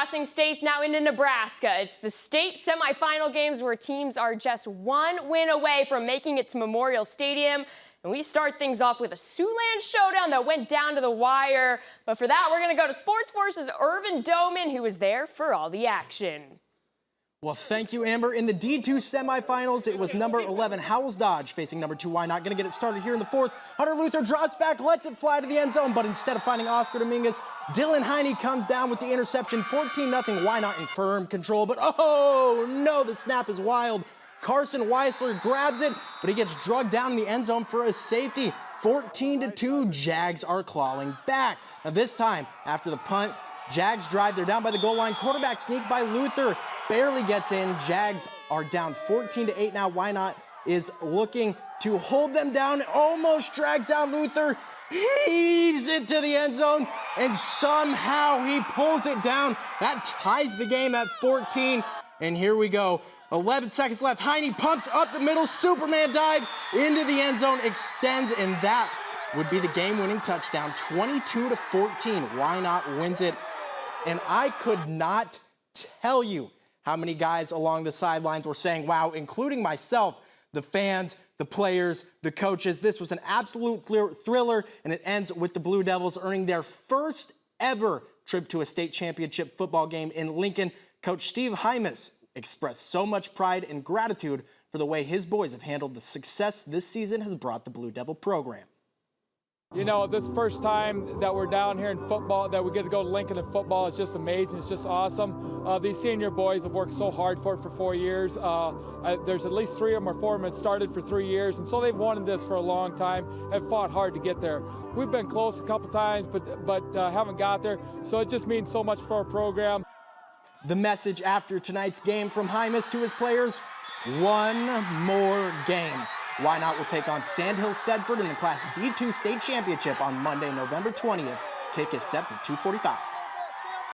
crossing states now into Nebraska. It's the state semifinal games where teams are just one win away from making it to Memorial Stadium. And we start things off with a Siouxland showdown that went down to the wire. But for that, we're going to go to Sports Force's Irvin Doman, who was there for all the action. Well, thank you, Amber. In the D2 semifinals, it was number 11 Howells-Dodge facing number 2 Wynot. Going to get it started here in the fourth. Hunter Luther drops back, lets it fly to the end zone, but instead of finding Oscar Dominguez, Dylan Heine comes down with the interception. 14-0 Wynot in firm control, but oh no, the snap is wild. Carson Weisler grabs it, but he gets drugged down in the end zone for a safety. 14-2, Jags are clawing back. Now this time, after the punt, Jags drive. They're down by the goal line. Quarterback sneak by Luther barely gets in. Jags are down 14-8 now. Wynot is looking to hold them down. Almost drags down Luther. Heaves it to the end zone, and somehow he pulls it down. That ties the game at 14. And here we go. 11 seconds left. Heine pumps up the middle. Superman dive into the end zone. Extends, and that would be the game-winning touchdown. 22-14. Wynot wins it. And I could not tell you how many guys along the sidelines were saying, wow, including myself, the fans, the players, the coaches. This was an absolute thriller, and it ends with the Blue Devils earning their first ever trip to a state championship football game in Lincoln. Coach Steve Hymas expressed so much pride and gratitude for the way his boys have handled the success this season has brought the Blue Devil program. You know, this first time that we're down here in football, that we get to go to Lincoln in football, is just amazing. It's just awesome. These senior boys have worked so hard for it for 4 years. There's at least 3 of them or 4 of them that started for 3 years, and so they've wanted this for a long time, have fought hard to get there. We've been close a couple times, but haven't got there, so it just means so much for our program. The message after tonight's game from Hymas to his players: one more game. Wynot will take on Sandhill-Stedford in the Class D2 State Championship on Monday, November 20th. Kick is set for 2:45.